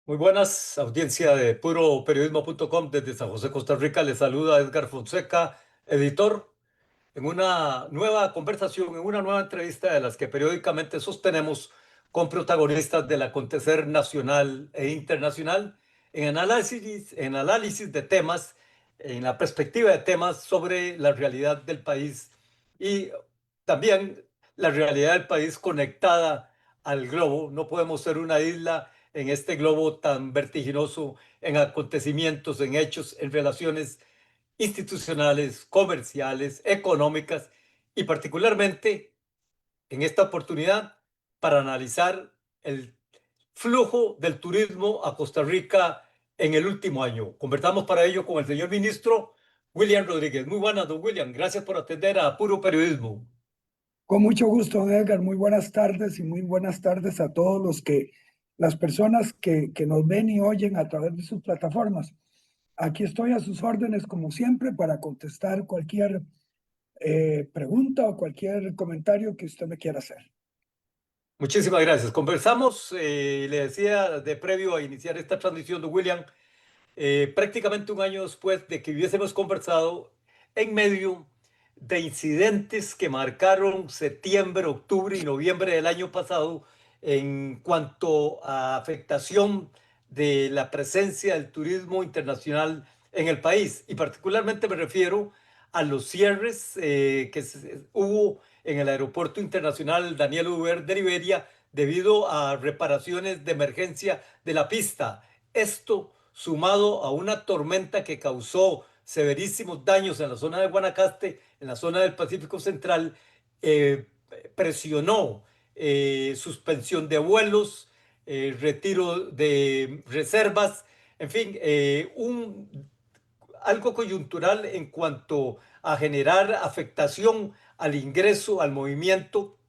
Muy buenas, audiencia de puroperiodismo.com desde San José, Costa Rica. Les saluda Edgar Fonseca, editor, en una nueva conversación, en una nueva entrevista de las que periódicamente sostenemos con protagonistas del acontecer nacional e internacional, en análisis de temas, en la perspectiva de temas sobre la realidad del país y también la realidad del país conectada al globo. No podemos ser una isla en este globo tan vertiginoso en acontecimientos, en hechos, en relaciones institucionales, comerciales, económicas y particularmente en esta oportunidad para analizar el flujo del turismo a Costa Rica en el último año. Conversamos para ello con el señor ministro William Rodríguez. Muy buenas, don William. Gracias por atender a Puro Periodismo. Con mucho gusto, Edgar. Muy buenas tardes y muy buenas tardes a todos las personas que nos ven y oyen a través de sus plataformas. Aquí estoy a sus órdenes, como siempre, para contestar cualquier pregunta o cualquier comentario que usted me quiera hacer. Muchísimas gracias. Conversamos, le decía de previo a iniciar esta transmisión, don William, prácticamente un año después de que hubiésemos conversado en medio de incidentes que marcaron septiembre, octubre y noviembre del año pasado en cuanto a afectación de la presencia del turismo internacional en el país. Y particularmente me refiero a los cierres hubo en el Aeropuerto Internacional Daniel Uber de Liberia debido a reparaciones de emergencia de la pista. Esto sumado a una tormenta que causó severísimos daños en la zona de Guanacaste, en la zona del Pacífico Central, eh, presionó suspensión de vuelos, retiro de reservas, en fin, algo coyuntural en cuanto a generar afectación al ingreso, al movimiento.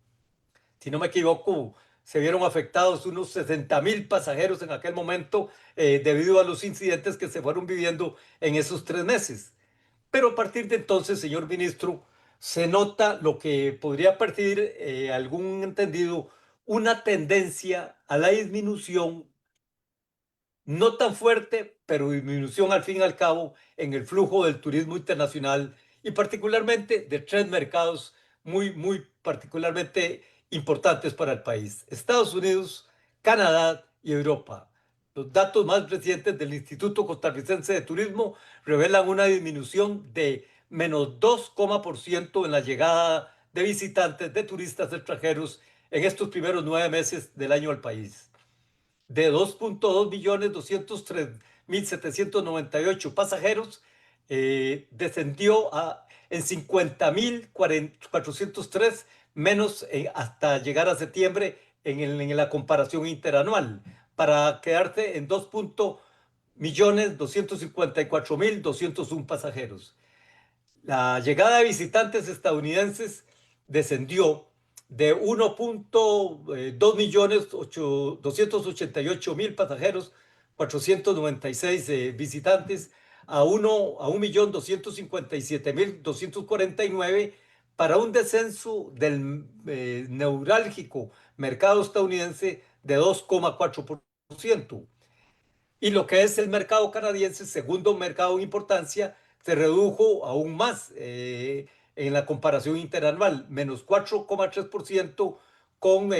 Si no me equivoco, se vieron afectados unos 60,000 pasajeros en aquel momento debido a los incidentes que se fueron viviendo en esos 3 meses. Pero a partir de entonces, señor ministro, se nota lo que podría partir algún entendido, una tendencia a la disminución, no tan fuerte, pero disminución al fin y al cabo en el flujo del turismo internacional y particularmente de tres mercados muy particularmente importantes para el país: Estados Unidos, Canadá y Europa. Los datos más recientes del Instituto Costarricense de Turismo revelan una disminución de menos 2% en la llegada de visitantes, de turistas extranjeros en estos primeros 9 meses del año al país. De 2,203,798 pasajeros, descendió en 50,403 menos hasta llegar a septiembre en la comparación interanual, para quedarse en 2,254,201 pasajeros. La llegada de visitantes estadounidenses descendió de 1,288,000 pasajeros, 496 visitantes, a 1,257,249, para un descenso del neurálgico mercado estadounidense de 2,4%. Y lo que es el mercado canadiense, segundo mercado en importancia, se redujo aún más en la comparación interanual, menos 4,3%, con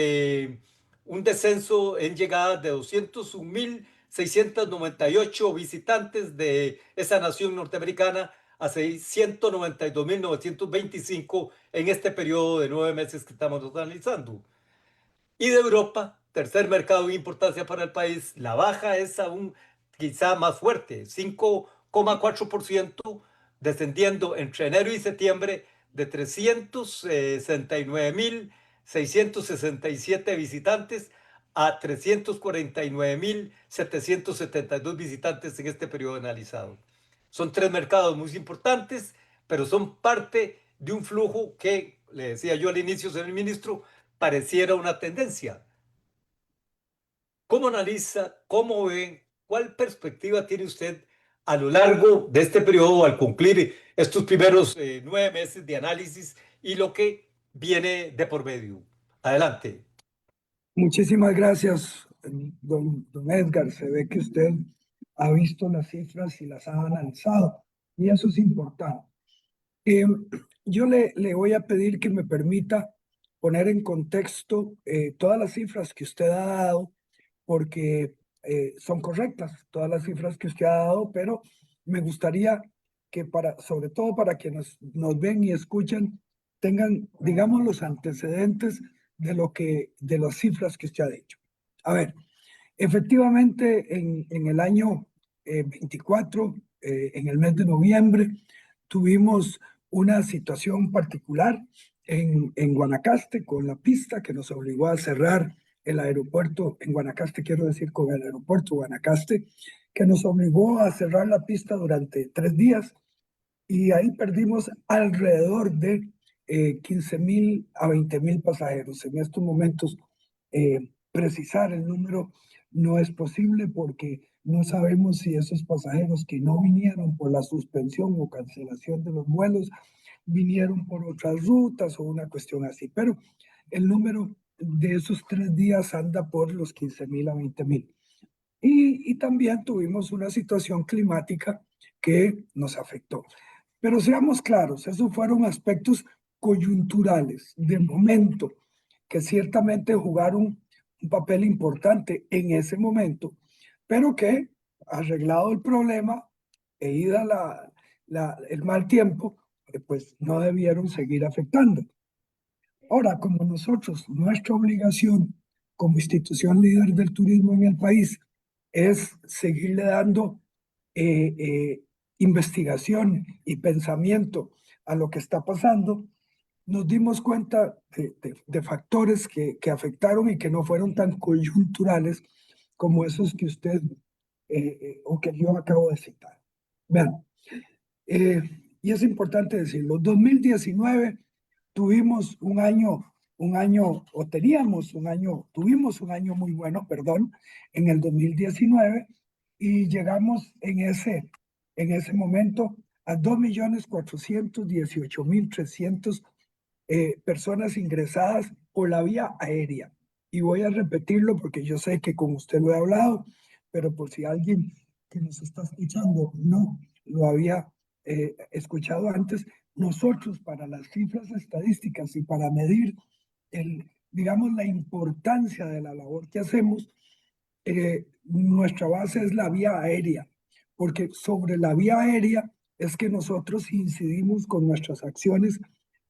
un descenso en llegadas de 201,698 visitantes de esa nación norteamericana a 692,925 en este periodo de 9 meses que estamos analizando. Y de Europa, tercer mercado de importancia para el país, la baja es aún quizá más fuerte, 5,4%, descendiendo entre enero y septiembre de 369,667 visitantes a 349,772 visitantes en este periodo analizado. Son tres mercados muy importantes, pero son parte de un flujo que, le decía yo al inicio, señor ministro, pareciera una tendencia. ¿Cómo analiza, cómo ve, cuál perspectiva tiene usted a lo largo de este periodo al concluir estos primeros 9 meses de análisis y lo que viene de por medio? Adelante. Muchísimas gracias, don Edgar, se ve que usted ha visto las cifras y las ha analizado, y eso es importante. Yo le voy a pedir que me permita poner en contexto todas las cifras que usted ha dado, porque son correctas todas las cifras que usted ha dado, pero me gustaría que sobre todo para quienes nos ven y escuchan, tengan, digamos, los antecedentes de las cifras que usted ha dicho. A ver, efectivamente, en el año 24, en el mes de noviembre, tuvimos una situación particular en Guanacaste con la pista que nos obligó a cerrar el aeropuerto en Guanacaste, quiero decir con el aeropuerto Guanacaste, que nos obligó a cerrar la pista durante 3 días y ahí perdimos alrededor de 15,000 a 20,000 pasajeros. En estos momentos, precisar el número no es posible porque no sabemos si esos pasajeros que no vinieron por la suspensión o cancelación de los vuelos vinieron por otras rutas o una cuestión así. Pero el número de esos 3 días anda por los 15,000 a 20,000. Y también tuvimos una situación climática que nos afectó. Pero seamos claros, esos fueron aspectos coyunturales, de momento, que ciertamente jugaron un papel importante en ese momento, pero que, arreglado el problema e ida el mal tiempo, pues no debieron seguir afectando. Ahora, como nosotros, nuestra obligación como institución líder del turismo en el país es seguirle dando eh, eh, investigación y pensamiento a lo que está pasando, nos dimos cuenta de factores que afectaron y que no fueron tan coyunturales como esos que usted o que yo acabo de citar. Vean, eh, y es importante decirlo, 2019 tuvimos tuvimos un año muy bueno, perdón, en el 2019 y llegamos en ese momento a 2,418,300 personas ingresadas por la vía aérea. Y voy a repetirlo porque yo sé que con usted lo he hablado, pero por si alguien que nos está escuchando no lo había escuchado antes, nosotros para las cifras estadísticas y para medir digamos, la importancia de la labor que hacemos, nuestra base es la vía aérea, porque sobre la vía aérea es que nosotros incidimos con nuestras acciones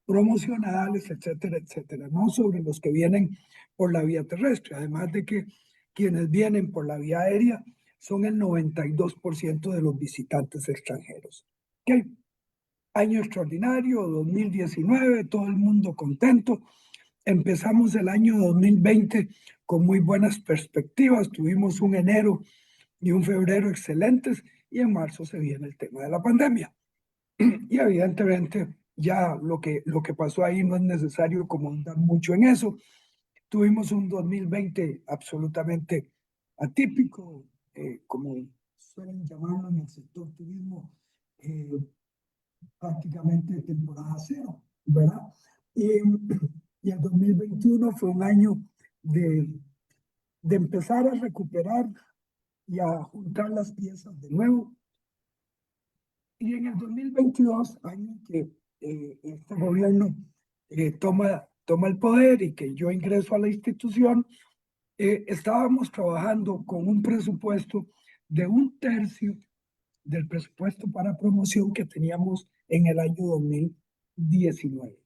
promocionales, etcétera, etcétera, no sobre los que vienen por la vía terrestre, además de que quienes vienen por la vía aérea son el 92% de los visitantes extranjeros. ¿Okay? Año extraordinario, 2019, todo el mundo contento. Empezamos el año 2020 con muy buenas perspectivas, tuvimos un enero y un febrero excelentes y en marzo se viene el tema de la pandemia. Y evidentemente ya lo que pasó ahí no es necesario como andar mucho en eso. Tuvimos un 2020 absolutamente atípico, como suelen llamarlo en el sector turismo, prácticamente temporada cero, ¿verdad? Y, y el 2021 fue un año de, de empezar a recuperar y a juntar las piezas de nuevo. Y en el 2022, año que este gobierno toma el poder y que yo ingreso a la institución, estábamos trabajando con un presupuesto de 1/3 del presupuesto para promoción que teníamos en el año 2019.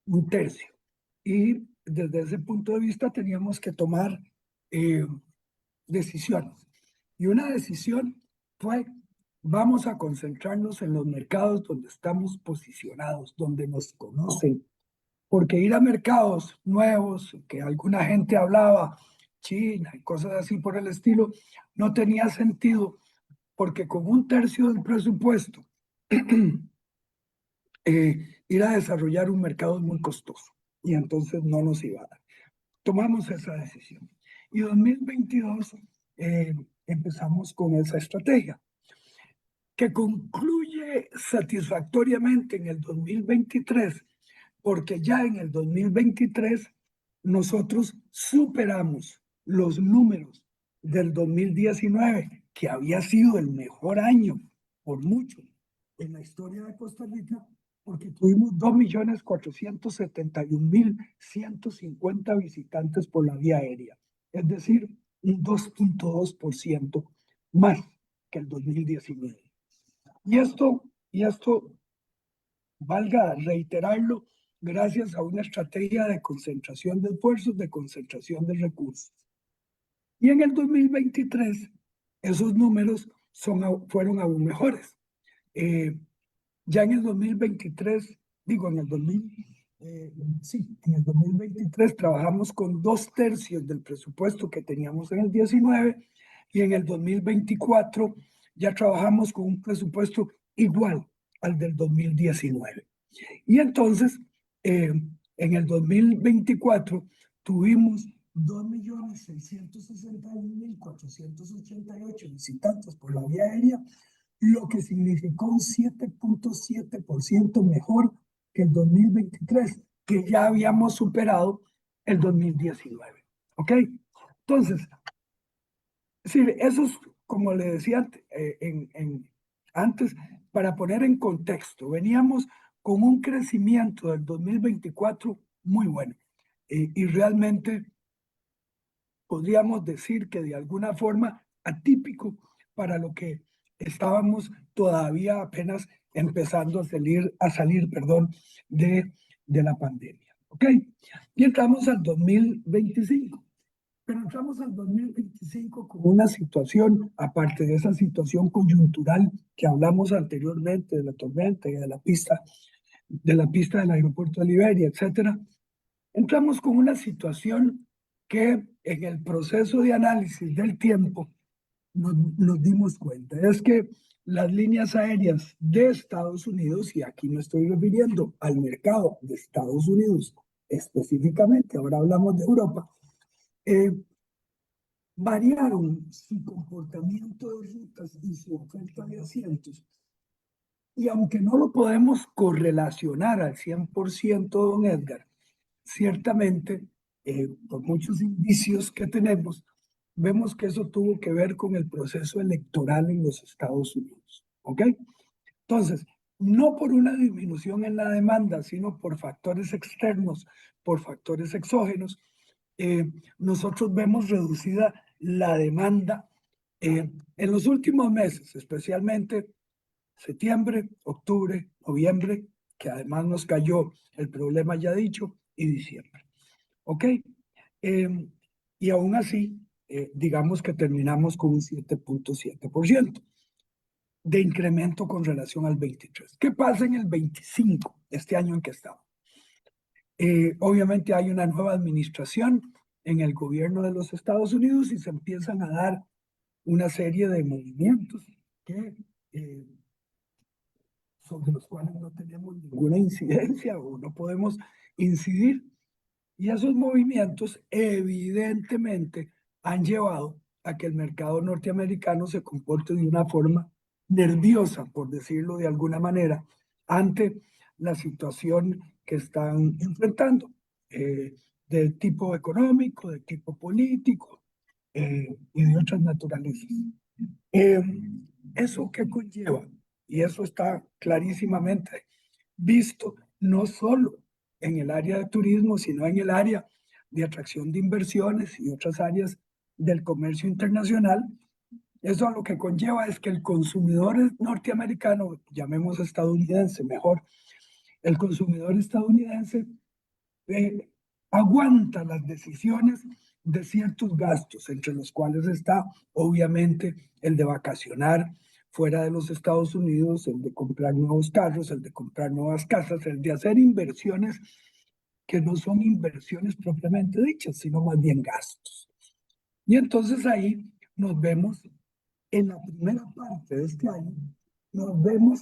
1/3. Y desde ese punto de vista teníamos que tomar decisiones. Y una decisión fue, vamos a concentrarnos en los mercados donde estamos posicionados, donde nos conocen, porque ir a mercados nuevos, que alguna gente hablaba, China y cosas así por el estilo, no tenía sentido, porque con 1/3 del presupuesto, ir a desarrollar un mercado es muy costoso y entonces no nos iba a dar. Tomamos esa decisión. Y 2022 empezamos con esa estrategia, que concluye satisfactoriamente en el 2023, porque ya en el 2023 nosotros superamos los números del 2019, que había sido el mejor año por mucho en la historia de Costa Rica, porque tuvimos 2.471.150 visitantes por la vía aérea, es decir, un 2.2% más que el 2019. Y esto, valga reiterarlo, gracias a una estrategia de concentración de esfuerzos, de concentración de recursos. Y en el 2023, esos números fueron aún mejores. Ya en el 2023, digo, en el 2023 trabajamos con 2/3 del presupuesto que teníamos en el 19, y en el 2024 ya trabajamos con un presupuesto igual al del 2019. Y entonces, en el 2024 tuvimos 2.661.488 visitantes por la vía aérea, lo que significó un 7.7% mejor que el 2023, que ya habíamos superado el 2019. ¿Ok? Entonces, sí, eso es, como le decía antes, para poner en contexto, veníamos con un crecimiento del 2024 muy bueno, y realmente podríamos decir que de alguna forma atípico para lo que estábamos todavía apenas empezando a salir, perdón, de la pandemia. ¿Ok? Y entramos al 2025. Pero entramos al 2025 con una situación, aparte de esa situación coyuntural que hablamos anteriormente, de la tormenta y de la pista del aeropuerto de Liberia, etcétera. Entramos con una situación que en el proceso de análisis del tiempo nos dimos cuenta. Es que las líneas aéreas de Estados Unidos, y aquí me estoy refiriendo al mercado de Estados Unidos específicamente, ahora hablamos de Europa, variaron su comportamiento de rutas y su oferta de asientos. Y aunque no lo podemos correlacionar al 100%, don Edgar, ciertamente, por muchos indicios que tenemos, vemos que eso tuvo que ver con el proceso electoral en los Estados Unidos. ¿Ok? Entonces, no por una disminución en la demanda, sino por factores externos, por factores exógenos, nosotros vemos reducida la demanda en los últimos meses, especialmente septiembre, octubre, noviembre, que además nos cayó el problema ya dicho, y diciembre. ¿Ok? Y aún así, digamos que terminamos con un 7.7% de incremento con relación al 23. ¿Qué pasa en el 25, este año en que estamos? Obviamente hay una nueva administración en el gobierno de los Estados Unidos y se empiezan a dar una serie de movimientos que, sobre los cuales no tenemos ninguna incidencia o no podemos incidir. Y esos movimientos evidentemente han llevado a que el mercado norteamericano se comporte de una forma nerviosa, por decirlo de alguna manera, ante la situación que están enfrentando, de tipo económico, de tipo político, y de otras naturalezas. Eh, ¿Eso qué conlleva? Y eso está clarísimamente visto no solo en el área de turismo, sino en el área de atracción de inversiones y otras áreas del comercio internacional. Eso lo que conlleva es que el consumidor norteamericano, llamemos estadounidense mejor, el consumidor estadounidense eh, aguanta las decisiones de ciertos gastos, entre los cuales está obviamente el de vacacionar fuera de los Estados Unidos, el de comprar nuevos carros, el de comprar nuevas casas, el de hacer inversiones que no son inversiones propiamente dichas, sino más bien gastos. Y entonces ahí nos vemos, en la primera parte de este año, nos vemos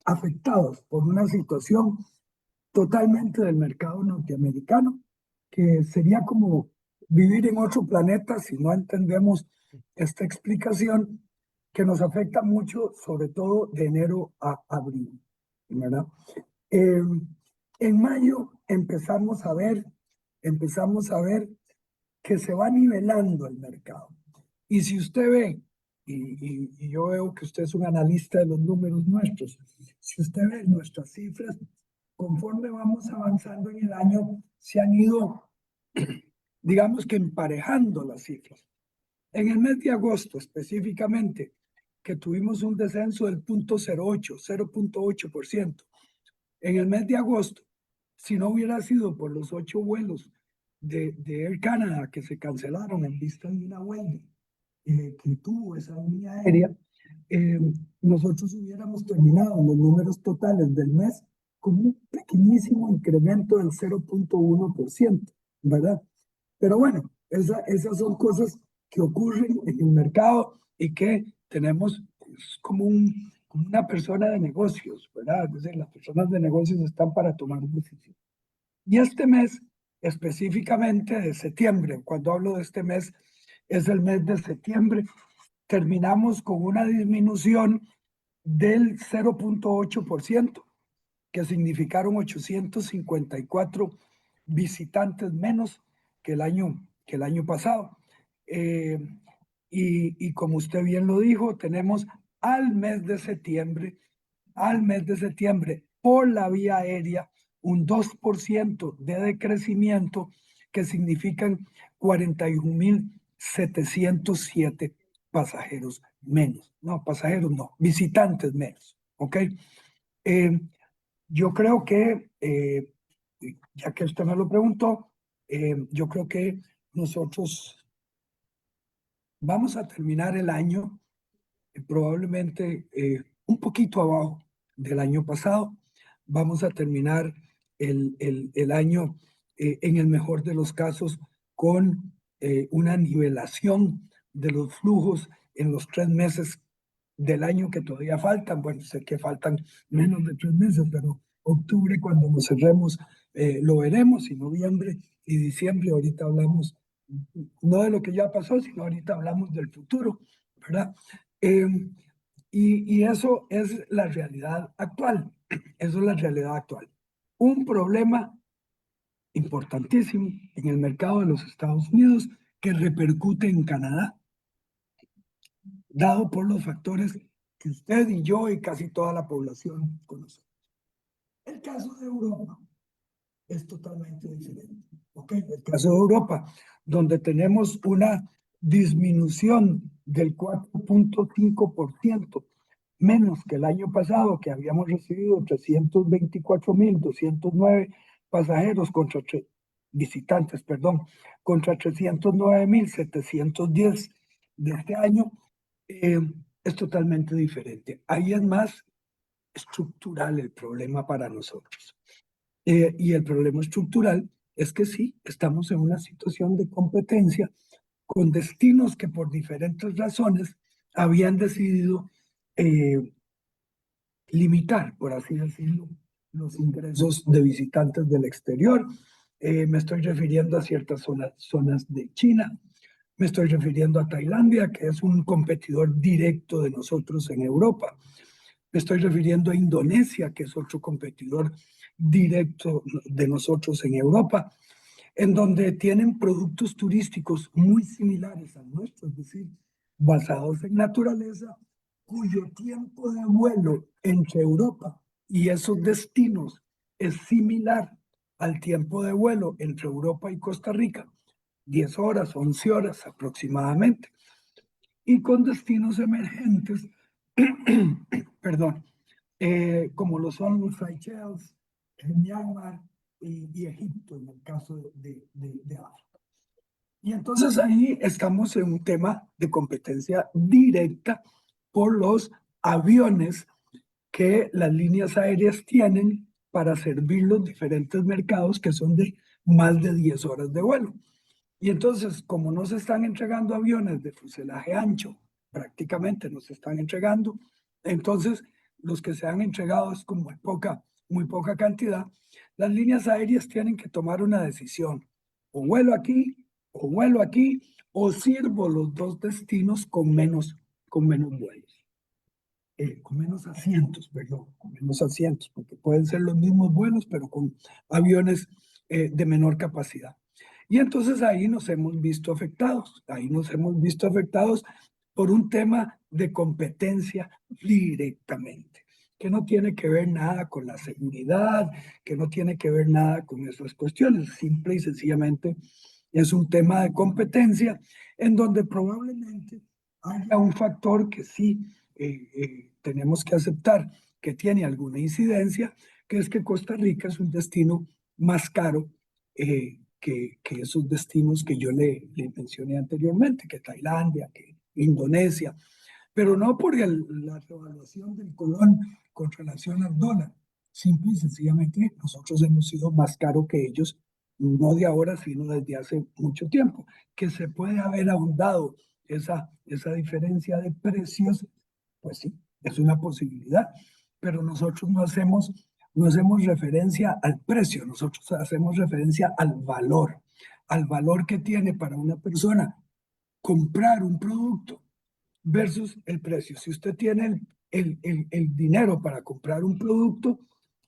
afectados por una situación totalmente del mercado norteamericano, que sería como vivir en otro planeta si no entendemos esta explicación, que nos afecta mucho, sobre todo de enero a abril, ¿verdad? En mayo empezamos a ver que se va nivelando el mercado. Y si usted ve, y yo veo que usted es un analista de los números nuestros, si usted ve nuestras cifras, conforme vamos avanzando en el año, se han ido, digamos que emparejando las cifras. En el mes de agosto específicamente, que tuvimos un descenso del 0.8%. En el mes de agosto, si no hubiera sido por los 8 vuelos de Air Canada que se cancelaron en vista de una huelga que tuvo esa línea aérea, nosotros hubiéramos terminado los números totales del mes con un pequeñísimo incremento del 0.1%, ¿verdad? Pero bueno, esas son cosas que ocurren en el mercado y que tenemos como una persona de negocios, ¿verdad? Es decir, las personas de negocios están para tomar decisiones. Y este mes, específicamente de septiembre, cuando hablo de este mes, es el mes de septiembre, terminamos con una disminución del 0.8%, que significaron 854 visitantes menos que el año pasado. Y como usted bien lo dijo, tenemos al mes de septiembre, por la vía aérea, un 2% de decrecimiento que significan 41.707 pasajeros menos. No, pasajeros no, visitantes menos, ¿ok? Yo creo que, ya que usted me lo preguntó, yo creo que nosotros vamos a terminar el año probablemente un poquito abajo del año pasado. Vamos a terminar el año, en el mejor de los casos, con una nivelación de los flujos en los 3 meses del año que todavía faltan. Bueno, sé que faltan menos de 3 meses, pero octubre, cuando nos cerremos, lo veremos, y noviembre y diciembre. Ahorita hablamos no de lo que ya pasó, sino ahorita hablamos del futuro, ¿verdad? Eh, y eso es la realidad actual. Eso es la realidad actual. Un problema importantísimo en el mercado de los Estados Unidos que repercute en Canadá, dado por los factores que usted y yo y casi toda la población conocemos. El caso de Europa es totalmente diferente. ¿Okay? El caso de Europa, donde tenemos una disminución del 4.5% menos que el año pasado, que habíamos recibido 324.209 pasajeros contra visitantes, perdón, contra 309.710 de este año, es totalmente diferente. Ahí es más estructural el problema para nosotros. Y el problema estructural es que sí, estamos en una situación de competencia con destinos que por diferentes razones habían decidido limitar, por así decirlo, los ingresos de visitantes del exterior. Me estoy refiriendo a ciertas zonas de China, me estoy refiriendo a Tailandia, que es un competidor directo de nosotros en Europa. Me estoy refiriendo a Indonesia, que es otro competidor directo de nosotros en Europa, en donde tienen productos turísticos muy similares al nuestro, es decir, basados en naturaleza, cuyo tiempo de vuelo entre Europa y esos destinos es similar al tiempo de vuelo entre Europa y Costa Rica, 10 horas, 11 horas aproximadamente, y con destinos emergentes, perdón, como lo son los Seychelles, Myanmar y Egipto, en el caso de África. Y entonces ahí estamos en un tema de competencia directa por los aviones que las líneas aéreas tienen para servir los diferentes mercados, que son de más de 10 horas de vuelo. Y entonces, como no se están entregando aviones de fuselaje ancho, prácticamente no se están entregando, entonces los que se han entregado es con muy poca cantidad. Las líneas aéreas tienen que tomar una decisión: o vuelo aquí, o vuelo aquí, o sirvo los dos destinos con menos vuelos. Con menos asientos, perdón, con menos asientos, porque pueden ser los mismos vuelos, pero con aviones de menor capacidad. Y entonces ahí nos hemos visto afectados, por un tema de competencia directamente, que no tiene que ver nada con la seguridad, que no tiene que ver nada con esas cuestiones, simple y sencillamente es un tema de competencia en donde probablemente haya un factor que sí tenemos que aceptar que tiene alguna incidencia, que es que Costa Rica es un destino más caro que esos destinos que yo le mencioné anteriormente, que Tailandia, que Indonesia, pero no por la revaluación del colón con relación al dólar. Simple y sencillamente nosotros hemos sido más caros que ellos, no de ahora, sino desde hace mucho tiempo. Que se puede haber ahondado esa diferencia de precios, pues sí, es una posibilidad, pero nosotros no hacemos referencia al precio, nosotros hacemos referencia al valor que tiene para una persona comprar un producto versus el precio. Si usted tiene el dinero para comprar un producto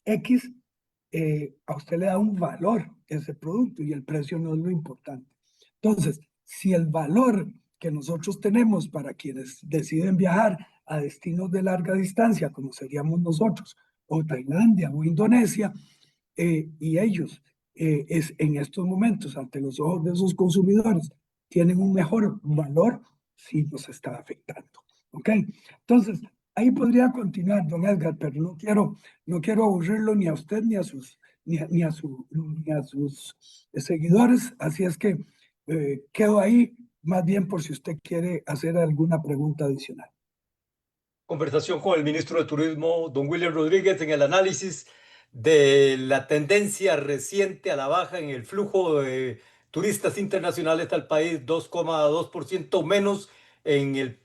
X, a usted le da un valor ese producto y el precio no es lo importante. Entonces, si el valor que nosotros tenemos para quienes deciden viajar a destinos de larga distancia, como seríamos nosotros, o Tailandia o Indonesia, y ellos en estos momentos, ante los ojos de esos consumidores, tienen un mejor valor, sí nos está afectando. ¿Ok? Entonces, ahí podría continuar, don Edgar, pero no quiero aburrirlo ni a usted ni a sus seguidores, así es que quedo ahí más bien por si usted quiere hacer alguna pregunta adicional. Conversación con el ministro de Turismo, don William Rodríguez, en el análisis de la tendencia reciente a la baja en el flujo de turistas internacionales al país, 2,2% menos en el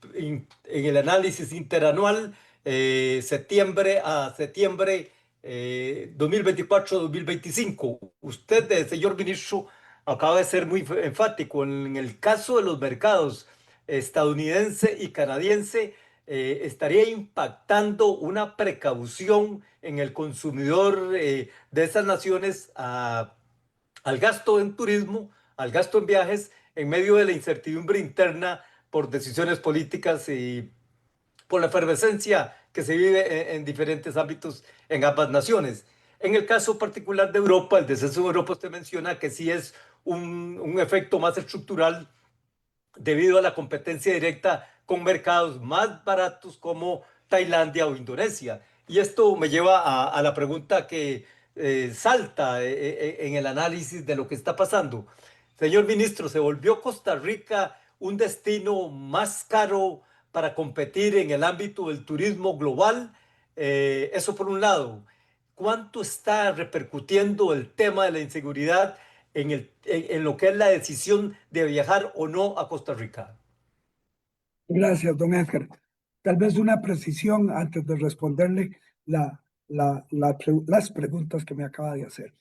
análisis interanual, septiembre a septiembre 2024-2025. Usted, señor ministro, acaba de ser muy enfático en el caso de los mercados estadounidense y canadiense. Estaría impactando una precaución en el consumidor de esas naciones al gasto en turismo, al gasto en viajes, en medio de la incertidumbre interna por decisiones políticas y por la efervescencia que se vive en diferentes ámbitos en ambas naciones. En el caso particular de Europa, el descenso de Europa, usted menciona que sí es un efecto más estructural debido a la competencia directa con mercados más baratos como Tailandia o Indonesia. Y esto me lleva a la pregunta que salta en el análisis de lo que está pasando. Señor ministro, ¿se volvió Costa Rica un destino más caro para competir en el ámbito del turismo global? Eso por un lado. ¿Cuánto está repercutiendo el tema de la inseguridad en lo que es la decisión de viajar o no a Costa Rica? Gracias, don Edgar. Tal vez una precisión antes de responderle las preguntas que me acaba de hacer.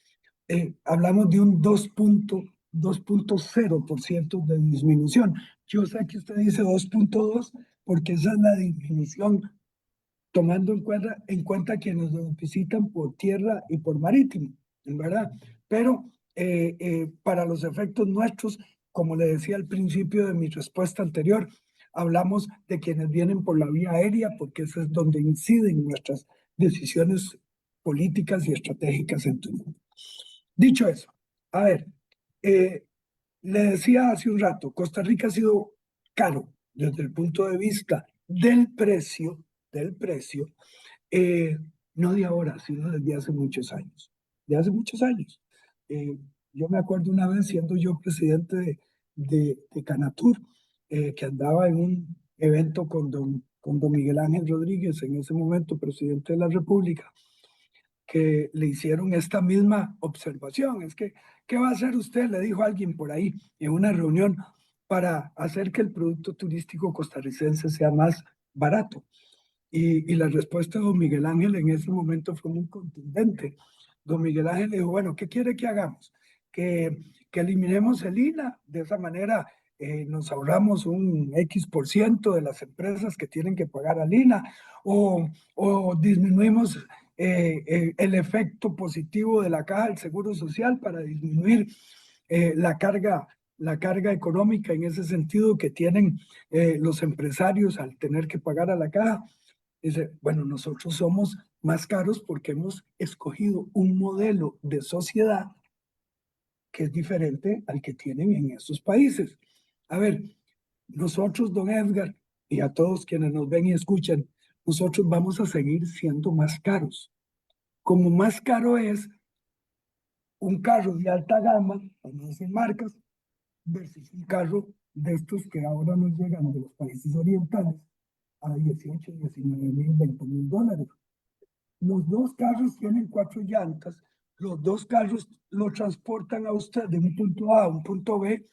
Hablamos de un 2,0% de disminución. Yo sé que usted dice 2,2 porque esa es la disminución tomando en cuenta quienes nos visitan por tierra y por marítimo, en verdad. Pero para los efectos nuestros, como le decía al principio de mi respuesta anterior, hablamos de quienes vienen por la vía aérea, porque eso es donde inciden nuestras decisiones políticas y estratégicas en turismo. Dicho eso, a ver, eh, le decía hace un rato, Costa Rica ha sido caro desde el punto de vista del precio, eh, no de ahora, sino desde hace muchos años. De hace muchos años. Eh, yo me acuerdo una vez siendo yo presidente de Canatur, que andaba en un evento con don Miguel Ángel Rodríguez, en ese momento presidente de la República, que le hicieron esta misma observación. Es que, ¿qué va a hacer usted? Le dijo alguien por ahí en una reunión para hacer que el producto turístico costarricense sea más barato. Y la respuesta de don Miguel Ángel en ese momento fue muy contundente. Don Miguel Ángel le dijo, bueno, ¿qué quiere que hagamos? Que eliminemos el INA, de esa manera nos ahorramos un X% de las empresas que tienen que pagar al INA, o disminuimos el efecto positivo de la caja del Seguro Social para disminuir la carga económica en ese sentido que tienen los empresarios al tener que pagar a la caja. Dice, bueno, nosotros somos más caros porque hemos escogido un modelo de sociedad que es diferente al que tienen en esos países. A ver, nosotros, don Edgar, y a todos quienes nos ven y escuchan, nosotros vamos a seguir siendo más caros. Como más caro es un carro de alta gama, para no decir marcas, versus un carro de estos que ahora nos llegan de los países orientales a 18, 19 mil, 20 mil dólares. Los dos carros tienen 4 llantas, los dos carros lo transportan a usted de un punto A a un punto B,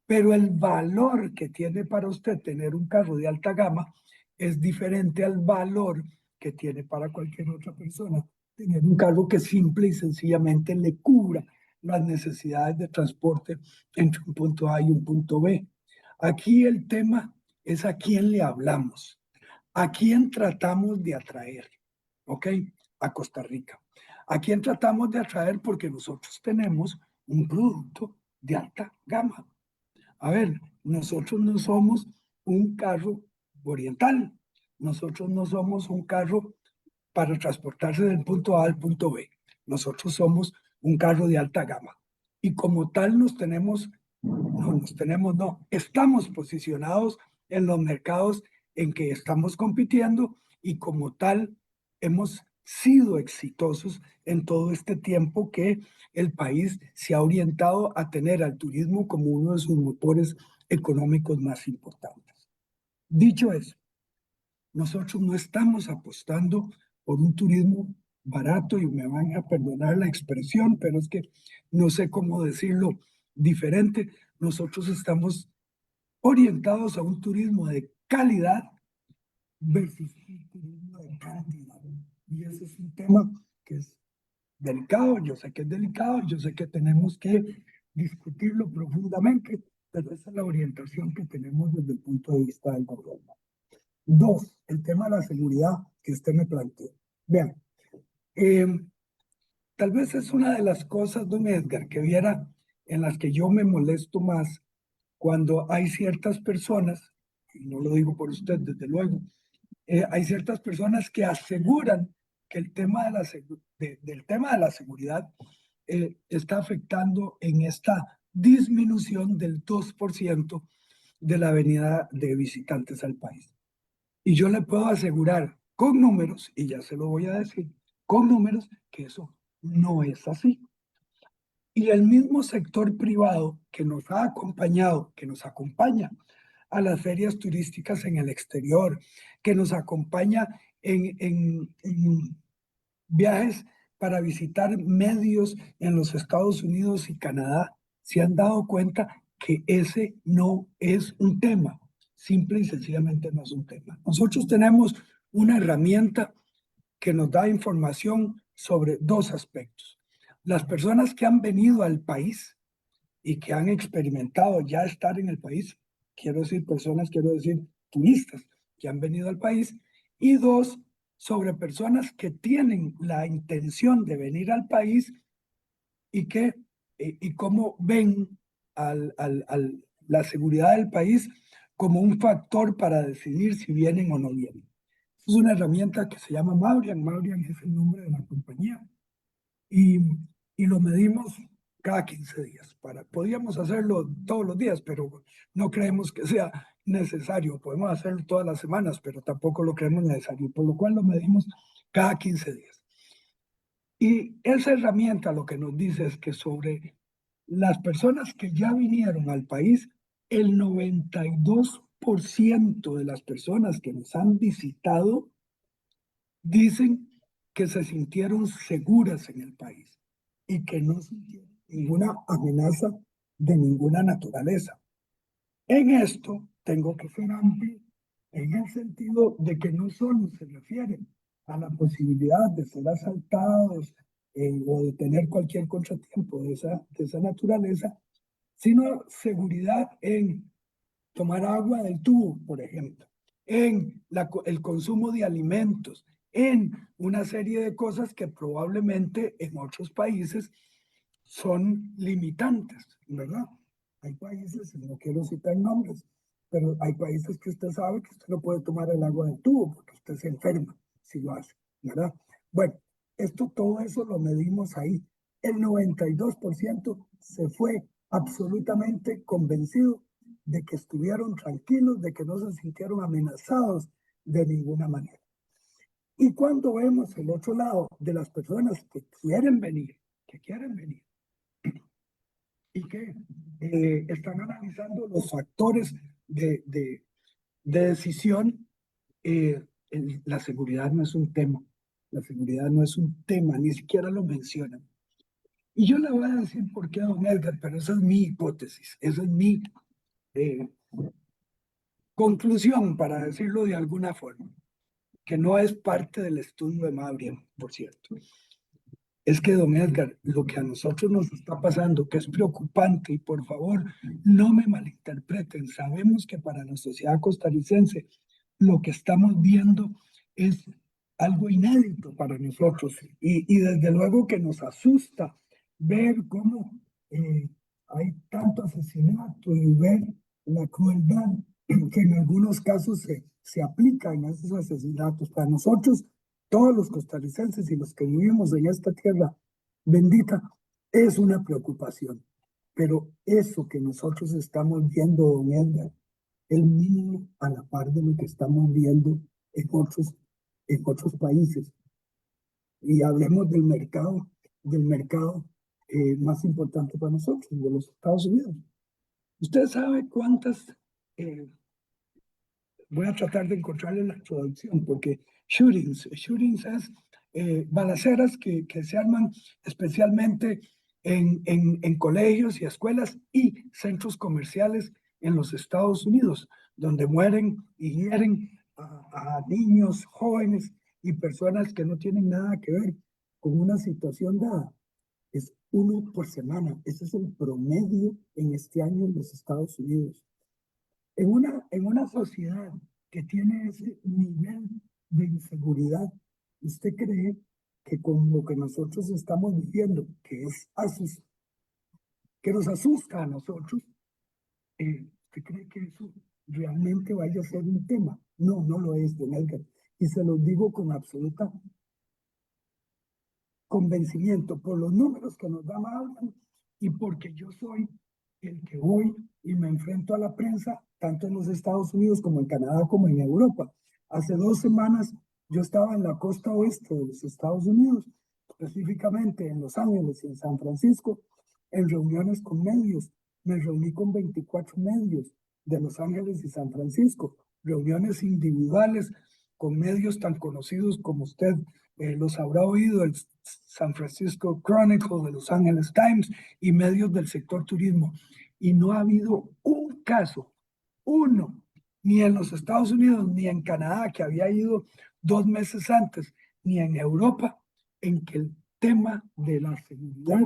pero el valor que tiene para usted tener un carro de alta gama es diferente al valor que tiene para cualquier otra persona tener un carro que simple y sencillamente le cubra las necesidades de transporte entre un punto A y un punto B. Aquí el tema es a quién le hablamos, a quién tratamos de atraer, ¿ok? A Costa Rica. ¿A quién tratamos de atraer? Porque nosotros tenemos un producto de alta gama. A ver, nosotros no somos un carro oriental, nosotros no somos un carro para transportarse del punto A al punto B. Nosotros somos un carro de alta gama. Y como tal no, estamos posicionados en los mercados en que estamos compitiendo y como tal hemos sido exitosos en todo este tiempo que el país se ha orientado a tener al turismo como uno de sus motores económicos más importantes. Dicho eso, nosotros no estamos apostando por un turismo barato y me van a perdonar la expresión, pero es que no sé cómo decirlo diferente. Nosotros estamos orientados a un turismo de calidad versus un turismo de cantidad. Y ese es un tema que es delicado, yo sé que es delicado, yo sé que tenemos que discutirlo profundamente, pero esa es la orientación que tenemos desde el punto de vista del gobierno. Dos, el tema de la seguridad que usted me planteó. Vean, eh, tal vez es una de las cosas, don Edgar, que viera en las que yo me molesto más cuando hay ciertas personas, y no lo digo por usted, desde luego, hay ciertas personas que aseguran que el tema de del tema de la seguridad está afectando en esta disminución del 2% de la venida de visitantes al país. Y yo le puedo asegurar con números, y ya se lo voy a decir, con números, que eso no es así. Y el mismo sector privado que nos ha acompañado, que nos acompaña a las ferias turísticas en el exterior, que nos acompaña en viajes para visitar medios en los Estados Unidos y Canadá, se han dado cuenta que ese no es un tema, simple y sencillamente no es un tema. Nosotros tenemos una herramienta que nos da información sobre dos aspectos. Las personas que han venido al país y que han experimentado ya estar en el país, quiero decir personas, quiero decir turistas que han venido al país, y dos, sobre personas que tienen la intención de venir al país y que y cómo ven la seguridad del país como un factor para decidir si vienen o no vienen. Es una herramienta que se llama Maurian. Maurian es el nombre de la compañía. Y, y lo medimos cada 15 días. Podríamos hacerlo todos los días, pero no creemos que sea necesario. Podemos hacerlo todas las semanas, pero tampoco lo creemos necesario, por lo cual lo medimos cada 15 días. Y esa herramienta lo que nos dice es que sobre las personas que ya vinieron al país, el 92% de las personas que nos han visitado dicen que se sintieron seguras en el país y que no sintieron ninguna amenaza de ninguna naturaleza. En esto tengo que ser amplio en el sentido de que no solo se refiere a la posibilidad de ser asaltados o de tener cualquier contratiempo de esa naturaleza, sino seguridad en tomar agua del tubo, por ejemplo, en el consumo de alimentos, en una serie de cosas que probablemente en otros países son limitantes, ¿verdad? Hay países, y no quiero citar nombres, pero hay países que usted sabe que usted no puede tomar el agua del tubo porque usted se enferma si lo hace, ¿verdad? Bueno, todo eso lo medimos ahí. El 92% se fue absolutamente convencido de que estuvieron tranquilos, de que no se sintieron amenazados de ninguna manera. Y cuando vemos el otro lado de las personas que quieren venir y que están analizando los factores de decisión, la seguridad no es un tema. La seguridad no es un tema, ni siquiera lo mencionan. Y yo le voy a decir por qué, don Edgar, pero esa es mi hipótesis, esa es mi eh, conclusión, para decirlo de alguna forma, que no es parte del estudio de Mabrián, por cierto. Es que, don Edgar, lo que a nosotros nos está pasando, que es preocupante, y por favor, no me malinterpreten, sabemos que para la sociedad costarricense lo que estamos viendo es algo inédito para nosotros, y desde luego que nos asusta ver cómo hay tanto asesinato y ver la crueldad que en algunos casos se aplica en esos asesinatos. Para nosotros, todos los costarricenses y los que vivimos en esta tierra bendita, es una preocupación. Pero eso que nosotros estamos viendo, don Edgar, el mínimo a la par de lo que estamos viendo en otros países. Y hablemos del mercado más importante para nosotros, de los Estados Unidos. Usted sabe cuántas eh, voy a tratar de encontrarle la traducción, porque shootings es balaceras que se arman especialmente en colegios y escuelas y centros comerciales en los Estados Unidos, donde mueren y hieren a niños, jóvenes y personas que no tienen nada que ver con una situación dada. Es uno por semana. Ese es el promedio en este año en los Estados Unidos. En una sociedad que tiene ese nivel de inseguridad, ¿usted cree que con lo que nosotros estamos viviendo, que nos asusta a nosotros, ¿usted cree que eso realmente vaya a ser un tema? No, no lo es, don Edgar. Y se lo digo con absoluta convencimiento por los números que nos da Malcolm y porque yo soy el que voy y me enfrento a la prensa, tanto en los Estados Unidos como en Canadá como en Europa. Hace 2 semanas yo estaba en la costa oeste de los Estados Unidos, específicamente en Los Ángeles y en San Francisco, en reuniones con medios. Me reuní con 24 medios de Los Ángeles y San Francisco, reuniones individuales con medios tan conocidos como usted los habrá oído, el San Francisco Chronicle, de Los Angeles Times y medios del sector turismo. Y no ha habido un caso, uno, ni en los Estados Unidos, ni en Canadá, que había ido 2 meses antes, ni en Europa, en que el tema de la seguridad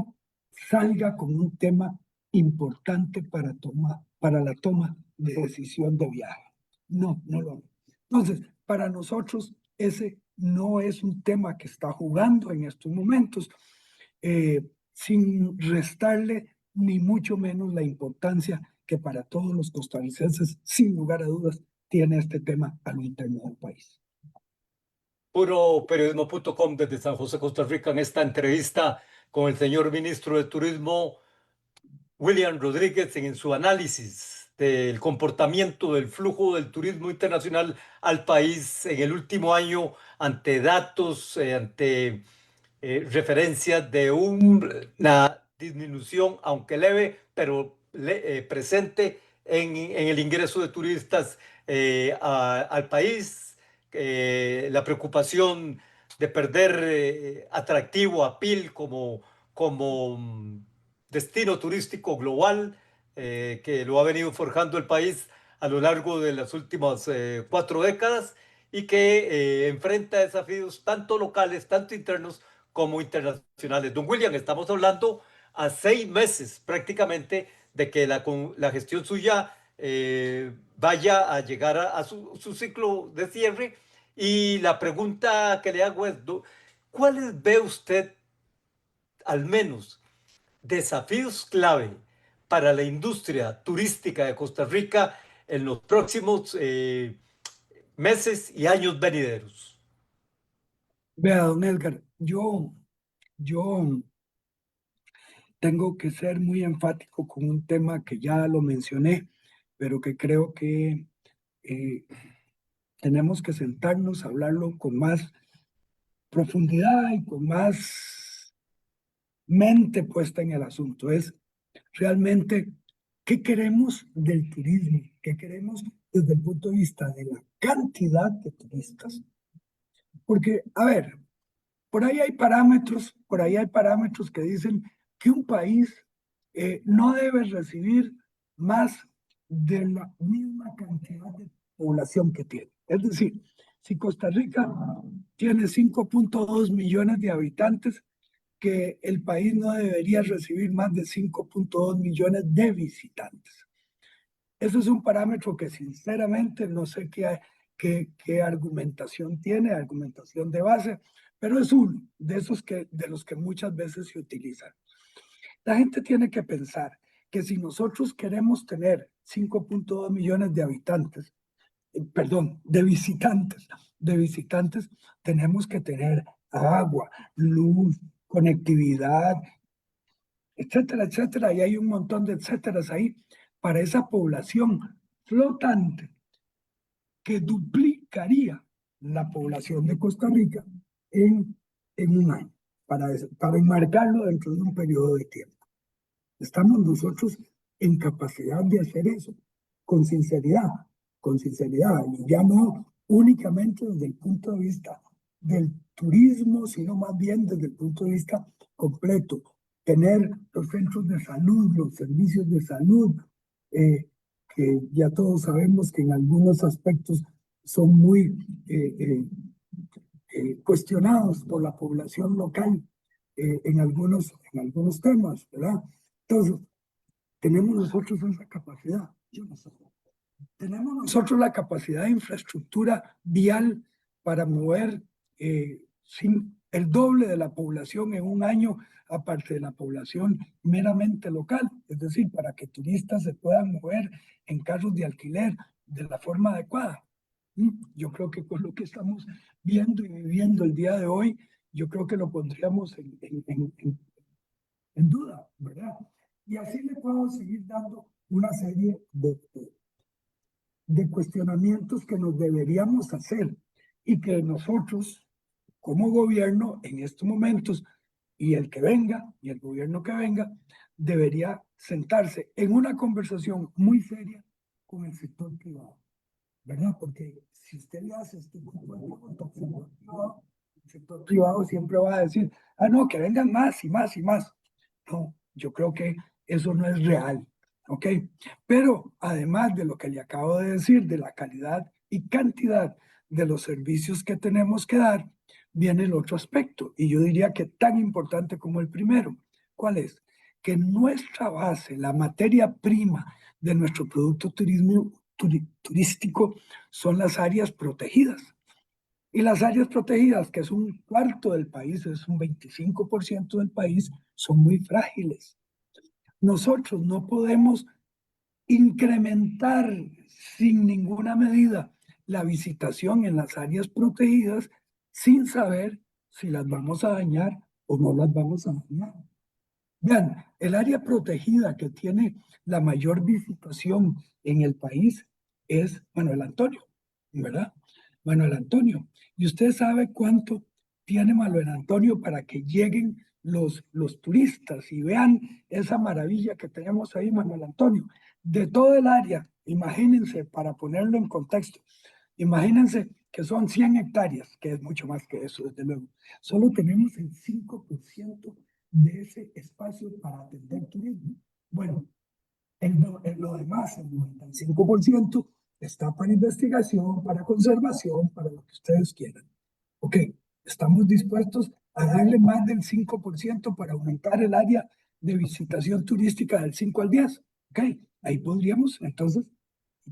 salga como un tema importante para la toma de decisión de viaje. No, no lo hay. Entonces, para nosotros ese no es un tema que está jugando en estos momentos, sin restarle ni mucho menos la importancia que para todos los costarricenses, sin lugar a dudas, tiene este tema a lo interno del país. Puro periodismo.com desde San José, Costa Rica, en esta entrevista con el señor ministro de Turismo, William Rodríguez, en su análisis del comportamiento del flujo del turismo internacional al país en el último año, ante datos, ante referencias de una disminución, aunque leve, pero presente en el ingreso de turistas al país, la preocupación de perder atractivo a PIL como destino turístico global, que lo ha venido forjando el país a lo largo de las últimas 4 décadas y que enfrenta desafíos tanto locales, tanto internos como internacionales. Don William, estamos hablando a 6 meses prácticamente de que la gestión suya vaya a llegar a su ciclo de cierre. Y la pregunta que le hago es, ¿cuáles ve usted al menos desafíos clave para la industria turística de Costa Rica en los próximos meses y años venideros? Vea, don Edgar, yo tengo que ser muy enfático con un tema que ya lo mencioné, pero que creo que eh, tenemos que sentarnos a hablarlo con más profundidad y con más mente puesta en el asunto. Es realmente qué queremos del turismo, qué queremos desde el punto de vista de la cantidad de turistas. Porque, a ver, por ahí hay parámetros que dicen que un país no debe recibir más de la misma cantidad de población que tiene. Es decir, si Costa Rica tiene 5.2 millones de habitantes, que el país no debería recibir más de 5.2 millones de visitantes. Eso es un parámetro que sinceramente no sé qué argumentación tiene, argumentación de base, pero es uno de esos de los que muchas veces se utilizan. La gente tiene que pensar que si nosotros queremos tener 5.2 millones de habitantes, perdón, de visitantes, tenemos que tener agua, luz, conectividad, etcétera, etcétera, y hay un montón de etcéteras ahí para esa población flotante que duplicaría la población de Costa Rica en un año, para enmarcarlo dentro de un periodo de tiempo. Estamos nosotros en capacidad de hacer eso, con sinceridad, y ya no únicamente desde el punto de vista del turismo, sino más bien desde el punto de vista completo. Tener los centros de salud, los servicios de salud, eh, que ya todos sabemos que en algunos aspectos son muy cuestionados por la población local en algunos temas, ¿verdad? Entonces, tenemos nosotros esa capacidad. Yo no sé. Tenemos nosotros la capacidad de infraestructura vial para mover el doble de la población en un año, aparte de la población meramente local, es decir, para que turistas se puedan mover en carros de alquiler de la forma adecuada. Yo creo que con lo que estamos viendo y viviendo el día de hoy, yo creo que lo pondríamos en duda, ¿verdad? Y así le puedo seguir dando una serie de cuestionamientos que nos deberíamos hacer y que nosotros, como gobierno, en estos momentos, y el que venga, y el gobierno que venga, debería sentarse en una conversación muy seria con el sector privado, ¿verdad? Porque si usted le hace este tipo de preguntas al sector privado, el sector privado siempre va a decir, ah, no, que vengan más y más y más. No, yo creo que eso no es real, ¿ok? Pero además de lo que le acabo de decir, de la calidad y cantidad de los servicios que tenemos que dar, viene el otro aspecto, y yo diría que tan importante como el primero. ¿Cuál es? Que nuestra base, la materia prima de nuestro producto turístico, son las áreas protegidas. Y las áreas protegidas, que es un cuarto del país, es un 25% del país, son muy frágiles. Nosotros no podemos incrementar sin ninguna medida la visitación en las áreas protegidas sin saber si las vamos a dañar o no las vamos a dañar. Vean, el área protegida que tiene la mayor visitación en el país es Manuel Antonio, ¿verdad? Manuel Antonio. ¿Y usted sabe cuánto tiene Manuel Antonio para que lleguen los turistas y vean esa maravilla que tenemos ahí, Manuel Antonio? De todo el área, imagínense, para ponerlo en contexto, imagínense que son 100 hectáreas, que es mucho más que eso, desde luego. Solo tenemos el 5% de ese espacio para atender turismo. Bueno, lo demás, el 95%, está para investigación, para conservación, para lo que ustedes quieran. Ok, estamos dispuestos a darle más del 5% para aumentar el área de visitación turística del 5 al 10. Ok, ahí podríamos, entonces,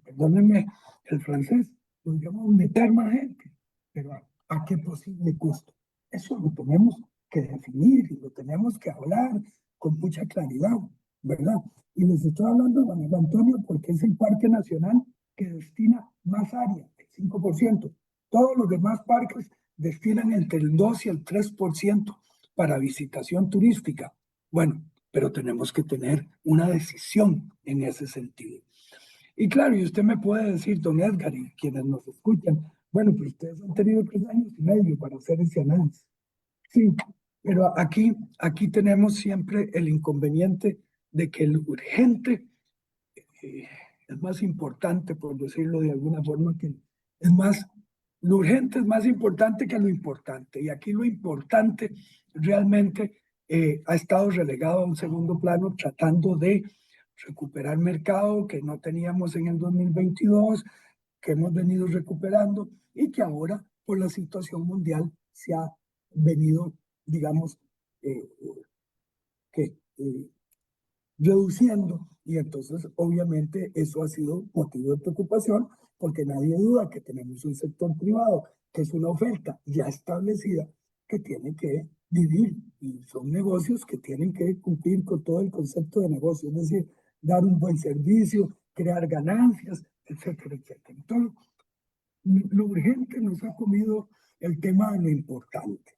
perdónenme el francés, podríamos meter más gente, pero ¿a qué posible costo? Eso lo tenemos que definir y lo tenemos que hablar con mucha claridad, ¿verdad? Y les estoy hablando de Manuel Antonio porque es el parque nacional que destina más área, el 5%. Todos los demás parques destinan entre el 2 y el 3% para visitación turística. Bueno, pero tenemos que tener una decisión en ese sentido. Y claro, y usted me puede decir, don Edgar, y quienes nos escuchan, bueno, pero ustedes han tenido 3 años y medio para hacer ese análisis. Sí, pero aquí tenemos siempre el inconveniente de que lo urgente eh, es más importante, por decirlo de alguna forma, que es más, lo urgente es más importante que lo importante. Y aquí lo importante realmente ha estado relegado a un segundo plano, tratando de recuperar mercado que no teníamos en el 2022, que hemos venido recuperando y que ahora por la situación mundial se ha venido, digamos, eh, que reduciendo, y entonces obviamente eso ha sido motivo de preocupación porque nadie duda que tenemos un sector privado que es una oferta ya establecida que tiene que vivir y son negocios que tienen que cumplir con todo el concepto de negocio, es decir, dar un buen servicio, crear ganancias, etcétera, etcétera. Entonces, lo urgente nos ha comido el tema de lo importante.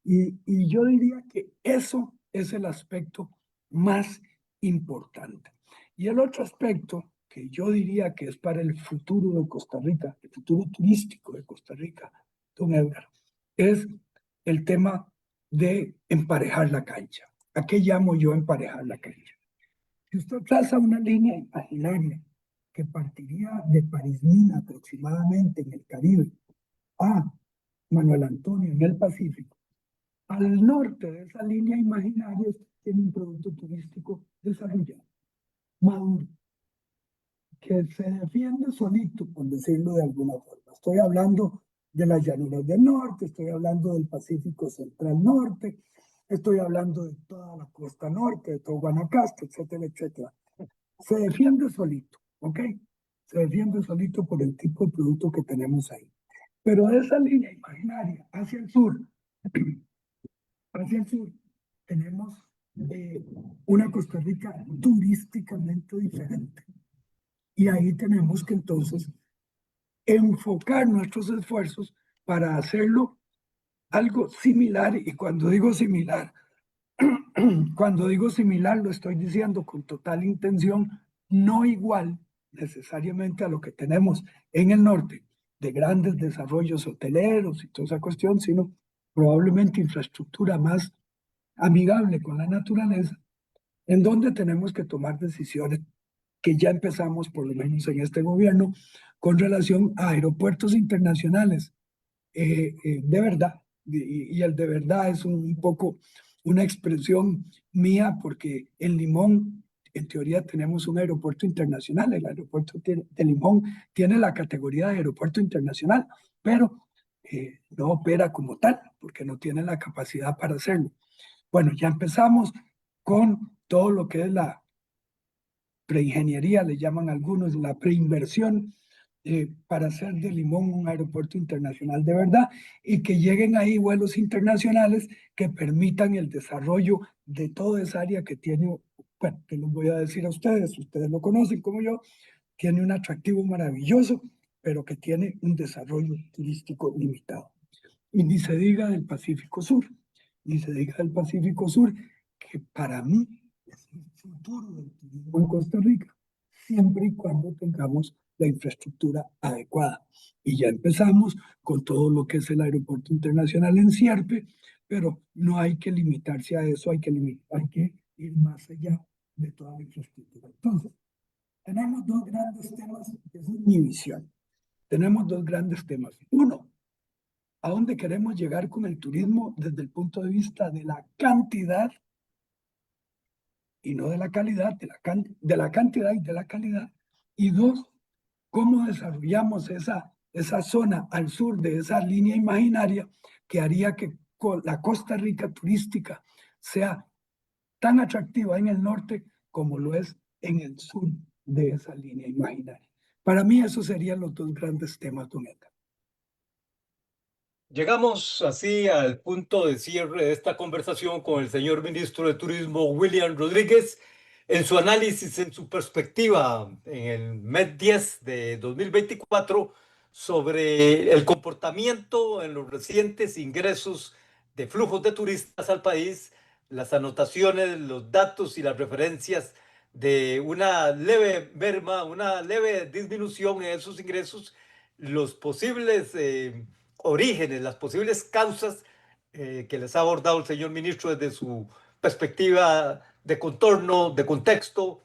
Y yo diría que eso es el aspecto más importante. Y el otro aspecto que yo diría que es para el futuro de Costa Rica, el futuro turístico de Costa Rica, don Edgar, es el tema de emparejar la cancha. ¿A qué llamo yo emparejar la cancha? Si usted traza una línea imaginaria que partiría de París-Mina aproximadamente en el Caribe a Manuel Antonio en el Pacífico, al norte de esa línea imaginaria tiene un producto turístico desarrollado, maduro, que se defiende solito, por decirlo de alguna forma. Estoy hablando de las llanuras del norte, estoy hablando del Pacífico Central Norte, estoy hablando de toda la costa norte, de todo Guanacaste, etcétera, etcétera. Se defiende solito, ¿ok? Se defiende solito por el tipo de producto que tenemos ahí. Pero de esa línea imaginaria hacia el sur, tenemos una Costa Rica turísticamente diferente. Y ahí tenemos que entonces enfocar nuestros esfuerzos para hacerlo algo similar. Y cuando digo similar, lo estoy diciendo con total intención, no igual necesariamente a lo que tenemos en el norte, de grandes desarrollos hoteleros y toda esa cuestión, sino probablemente infraestructura más amigable con la naturaleza, en donde tenemos que tomar decisiones que ya empezamos, por lo menos en este gobierno, con relación a aeropuertos internacionales. De verdad, y el de verdad es un poco una expresión mía, porque en Limón, en teoría, tenemos un aeropuerto internacional. El aeropuerto de Limón tiene la categoría de aeropuerto internacional, pero no opera como tal, porque no tiene la capacidad para hacerlo. Bueno, ya empezamos con todo lo que es la preingeniería, le llaman algunos, la preinversión, para hacer de Limón un aeropuerto internacional de verdad y que lleguen ahí vuelos internacionales que permitan el desarrollo de toda esa área que tiene, bueno, que les voy a decir a ustedes lo conocen como yo, tiene un atractivo maravilloso, pero que tiene un desarrollo turístico limitado. Y ni se diga del Pacífico Sur, ni se diga del Pacífico Sur, que para mí es el futuro del turismo en Costa Rica, siempre y cuando tengamos la infraestructura adecuada. Y ya empezamos con todo lo que es el Aeropuerto Internacional en Sierpe, pero no hay que limitarse a eso, hay que ir más allá de toda la infraestructura. Entonces, tenemos dos grandes temas, esa es mi visión. Tenemos dos grandes temas. Uno, ¿a dónde queremos llegar con el turismo desde el punto de vista de la cantidad y no de la calidad, de la cantidad y de la calidad? Y dos, ¿cómo desarrollamos esa zona al sur de esa línea imaginaria que haría que la Costa Rica turística sea tan atractiva en el norte como lo es en el sur de esa línea imaginaria? Para mí esos serían los dos grandes temas, don Edgar. Llegamos así al punto de cierre de esta conversación con el señor ministro de Turismo, William Rodríguez, en su análisis, en su perspectiva en el mes 10 de 2024 sobre el comportamiento en los recientes ingresos de flujos de turistas al país, las anotaciones, los datos y las referencias de una leve merma, una leve disminución en esos ingresos, los posibles orígenes, las posibles causas que les ha abordado el señor ministro desde su perspectiva de contorno, de contexto.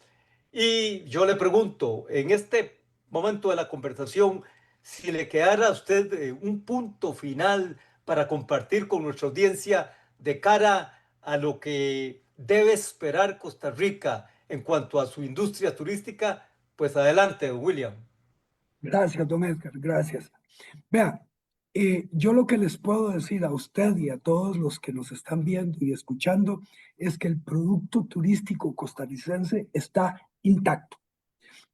Y yo le pregunto, en este momento de la conversación, si le quedara a usted un punto final para compartir con nuestra audiencia de cara a lo que debe esperar Costa Rica en cuanto a su industria turística, pues adelante, William. Gracias, don Edgar, gracias. Vea, yo lo que les puedo decir a usted y a todos los que nos están viendo y escuchando es que el producto turístico costarricense está intacto.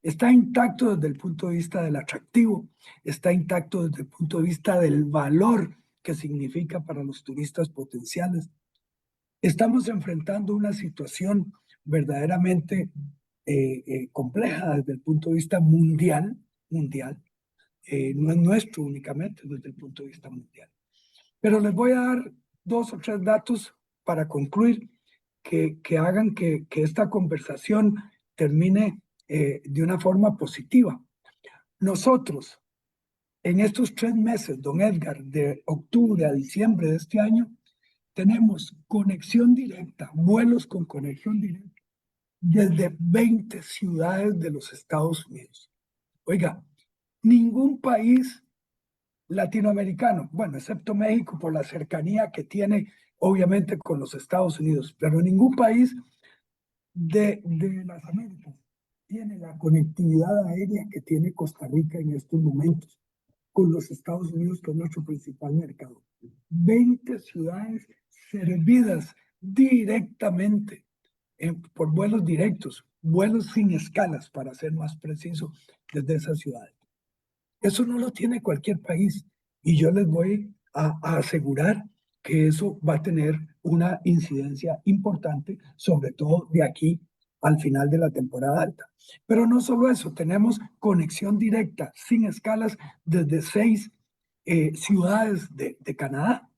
Está intacto desde el punto de vista del atractivo, está intacto desde el punto de vista del valor que significa para los turistas potenciales. Estamos enfrentando una situación verdaderamente compleja desde el punto de vista mundial. No es nuestro únicamente desde el punto de vista mundial. Pero les voy a dar 2 o 3 datos para concluir que hagan que esta conversación termine de una forma positiva. Nosotros, en estos 3 meses, don Edgar, de octubre a diciembre de este año, tenemos conexión directa, vuelos con conexión directa desde 20 ciudades de los Estados Unidos. Oiga, ningún país latinoamericano, bueno, excepto México por la cercanía que tiene obviamente con los Estados Unidos, pero ningún país de las Américas tiene la conectividad aérea que tiene Costa Rica en estos momentos con los Estados Unidos, que es nuestro principal mercado. 20 ciudades servidas directamente por vuelos directos, vuelos sin escalas, para ser más preciso, desde esas ciudades. Eso no lo tiene cualquier país y yo les voy a asegurar que eso va a tener una incidencia importante, sobre todo de aquí al final de la temporada alta. Pero no solo eso, tenemos conexión directa, sin escalas, desde 6 ciudades de Canadá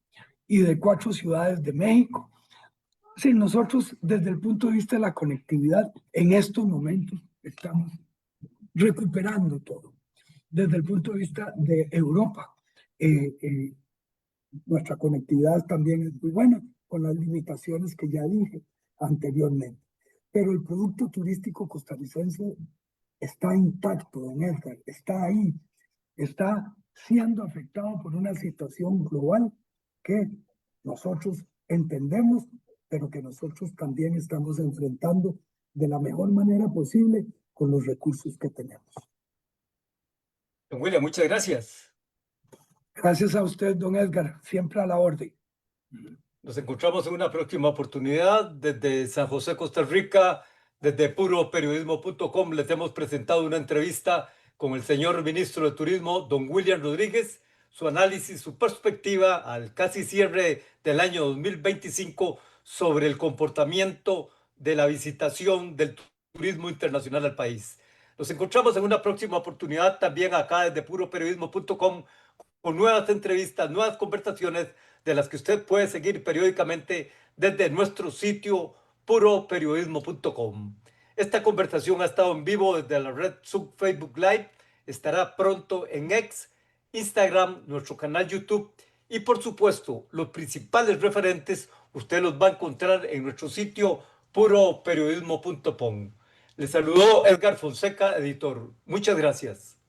y de 4 ciudades de México. Sí, nosotros desde el punto de vista de la conectividad, en estos momentos estamos recuperando todo. Desde el punto de vista de Europa, eh, eh, nuestra conectividad también es muy buena, con las limitaciones que ya dije anteriormente. Pero el producto turístico costarricense está intacto, don Edgar, está ahí, está siendo afectado por una situación global que nosotros entendemos, pero que nosotros también estamos enfrentando de la mejor manera posible con los recursos que tenemos. Don William, muchas gracias. Gracias a usted, don Edgar, siempre a la orden. Nos encontramos en una próxima oportunidad desde San José, Costa Rica, desde puroperiodismo.com. Les hemos presentado una entrevista con el señor ministro de Turismo, don William Rodríguez, su análisis, su perspectiva al casi cierre del año 2025 sobre el comportamiento de la visitación del turismo internacional al país. Nos encontramos en una próxima oportunidad también acá desde puroperiodismo.com con nuevas entrevistas, nuevas conversaciones de las que usted puede seguir periódicamente desde nuestro sitio puroperiodismo.com. Esta conversación ha estado en vivo desde la red Sub Facebook Live, estará pronto en X, Instagram, nuestro canal YouTube y por supuesto los principales referentes usted los va a encontrar en nuestro sitio puroperiodismo.com. Le saludó Edgar Fonseca, editor. Muchas gracias.